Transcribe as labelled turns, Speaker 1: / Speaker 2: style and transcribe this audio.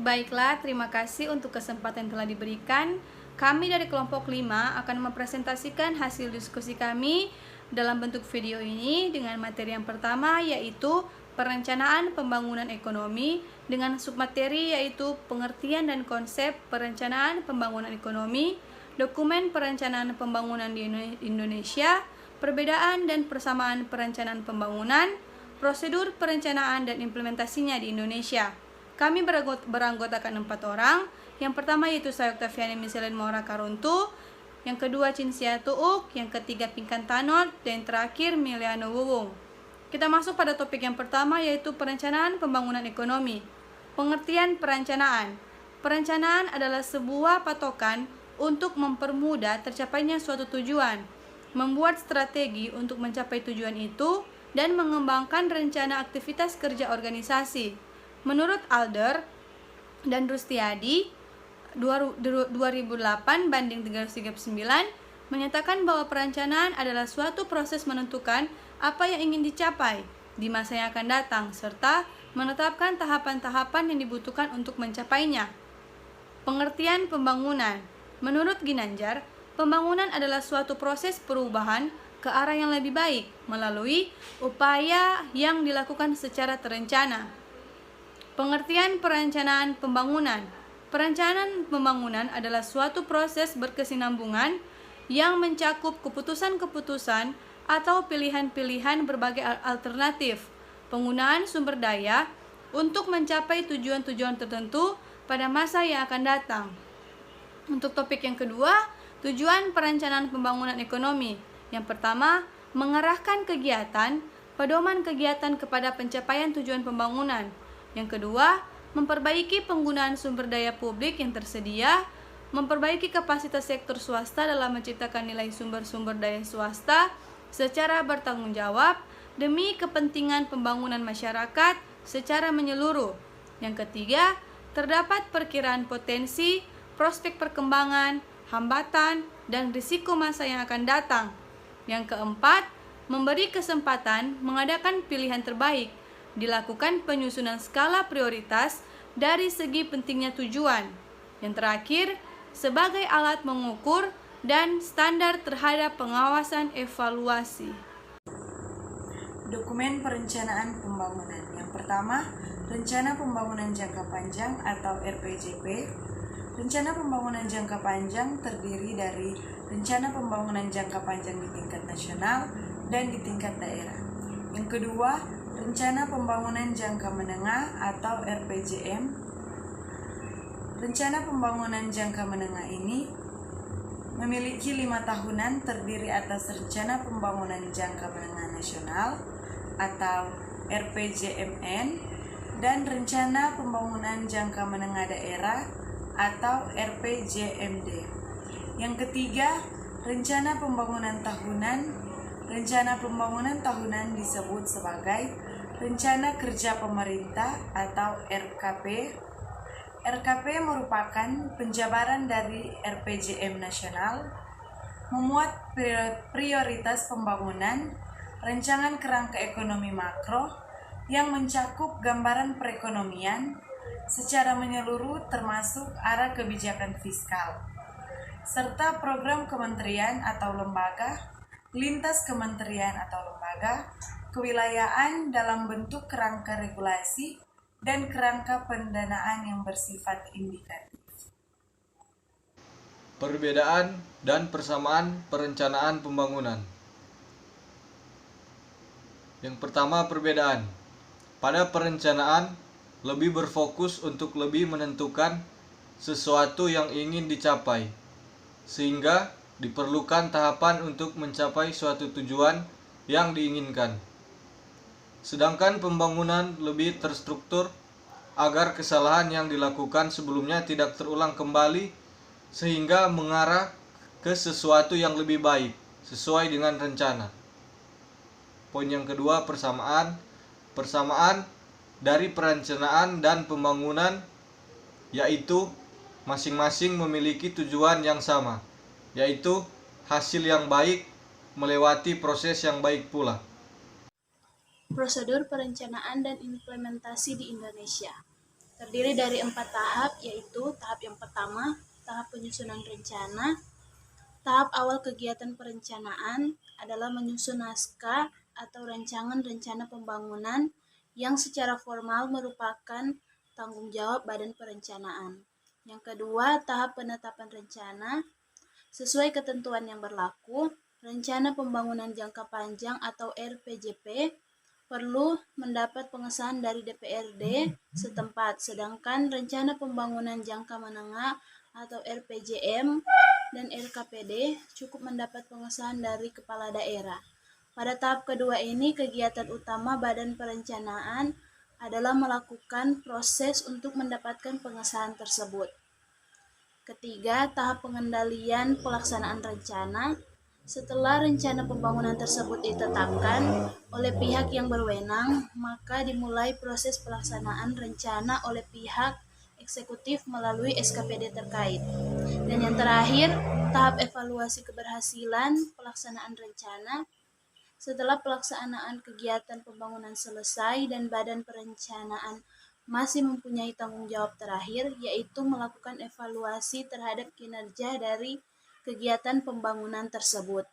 Speaker 1: Baiklah, terima kasih untuk kesempatan yang telah diberikan. Kami dari kelompok 5 akan mempresentasikan hasil diskusi kami dalam bentuk video ini dengan materi yang pertama yaitu perencanaan pembangunan ekonomi dengan submateri yaitu pengertian dan konsep perencanaan pembangunan ekonomi, dokumen perencanaan pembangunan di Indonesia, perbedaan dan persamaan perencanaan pembangunan, prosedur perencanaan dan implementasinya di Indonesia. Kami beranggotakan 4 orang. Yang pertama yaitu saya Octaviani Miselen Maura Karuntu, yang kedua Cinzia Tuuk, yang ketiga Pinkan Tanot, dan terakhir Miliano Wuwung. Kita masuk pada topik yang pertama yaitu perencanaan pembangunan ekonomi. Pengertian perencanaan. Perencanaan adalah sebuah patokan untuk mempermudah tercapainya suatu tujuan, membuat strategi untuk mencapai tujuan itu, dan mengembangkan rencana aktivitas kerja organisasi. Menurut Alder dan Rustiadi 2008 banding 339 menyatakan bahwa perencanaan adalah suatu proses menentukan apa yang ingin dicapai di masa yang akan datang serta menetapkan tahapan-tahapan yang dibutuhkan untuk mencapainya. Pengertian pembangunan. Menurut Ginanjar, pembangunan adalah suatu proses perubahan ke arah yang lebih baik melalui upaya yang dilakukan secara terencana. Pengertian perencanaan pembangunan. Perencanaan pembangunan adalah suatu proses berkesinambungan yang mencakup keputusan-keputusan atau pilihan-pilihan berbagai alternatif penggunaan sumber daya untuk mencapai tujuan-tujuan tertentu pada masa yang akan datang. Untuk topik yang kedua, tujuan perencanaan pembangunan ekonomi. Yang pertama, mengarahkan kegiatan, pedoman kegiatan kepada pencapaian tujuan pembangunan. Yang kedua, memperbaiki penggunaan sumber daya publik yang tersedia, memperbaiki kapasitas sektor swasta dalam menciptakan nilai sumber-sumber daya swasta secara bertanggung jawab demi kepentingan pembangunan masyarakat secara menyeluruh. Yang ketiga, terdapat perkiraan potensi, prospek perkembangan, hambatan, dan risiko masa yang akan datang. Yang keempat, memberi kesempatan mengadakan pilihan terbaik, dilakukan penyusunan skala prioritas dari segi pentingnya tujuan. Yang terakhir, sebagai alat mengukur dan standar terhadap pengawasan evaluasi.
Speaker 2: Dokumen perencanaan pembangunan. Yang pertama, Rencana Pembangunan Jangka Panjang atau RPJP. Rencana pembangunan jangka panjang terdiri dari rencana pembangunan jangka panjang di tingkat nasional dan di tingkat daerah. Yang kedua, Rencana Pembangunan Jangka Menengah atau RPJM. Rencana Pembangunan Jangka Menengah ini memiliki 5 tahunan terdiri atas Rencana Pembangunan Jangka Menengah Nasional atau RPJMN dan Rencana Pembangunan Jangka Menengah Daerah atau RPJMD. Yang ketiga, Rencana Pembangunan Tahunan. Rencana Pembangunan Tahunan disebut sebagai Rencana Kerja Pemerintah atau RKP. RKP merupakan penjabaran dari RPJM nasional, memuat prioritas pembangunan, rancangan kerangka ekonomi makro yang mencakup gambaran perekonomian secara menyeluruh termasuk arah kebijakan fiskal, serta program kementerian atau lembaga, lintas kementerian atau lembaga, kewilayahan dalam bentuk kerangka regulasi, dan kerangka pendanaan yang bersifat indikatif.
Speaker 3: Perbedaan dan persamaan perencanaan pembangunan. Yang pertama, perbedaan. Pada perencanaan, lebih berfokus untuk lebih menentukan sesuatu yang ingin dicapai, sehingga diperlukan tahapan untuk mencapai suatu tujuan yang diinginkan. Sedangkan pembangunan lebih terstruktur agar kesalahan yang dilakukan sebelumnya tidak terulang kembali sehingga mengarah ke sesuatu yang lebih baik sesuai dengan rencana. Poin yang kedua, persamaan. Persamaan dari perencanaan dan pembangunan yaitu masing-masing memiliki tujuan yang sama, yaitu hasil yang baik melewati proses yang baik pula.
Speaker 4: Prosedur perencanaan dan implementasi di Indonesia. terdiri dari 4 tahap, yaitu tahap yang pertama, tahap penyusunan rencana. Tahap awal kegiatan perencanaan adalah menyusun naskah atau rancangan rencana pembangunan yang secara formal merupakan tanggung jawab Badan Perencanaan. Yang kedua, tahap penetapan rencana. Sesuai ketentuan yang berlaku, rencana pembangunan jangka panjang atau RPJP perlu mendapat pengesahan dari DPRD setempat, sedangkan rencana pembangunan jangka menengah atau RPJM dan RKPD cukup mendapat pengesahan dari kepala daerah. Pada tahap kedua ini, kegiatan utama Badan Perencanaan adalah melakukan proses untuk mendapatkan pengesahan tersebut. Ketiga, tahap pengendalian pelaksanaan rencana. Setelah rencana pembangunan tersebut ditetapkan oleh pihak yang berwenang, maka dimulai proses pelaksanaan rencana oleh pihak eksekutif melalui SKPD terkait. Dan yang terakhir, tahap evaluasi keberhasilan pelaksanaan rencana. Setelah pelaksanaan kegiatan pembangunan selesai dan Badan Perencanaan masih mempunyai tanggung jawab terakhir, yaitu melakukan evaluasi terhadap kinerja dari kegiatan pembangunan tersebut.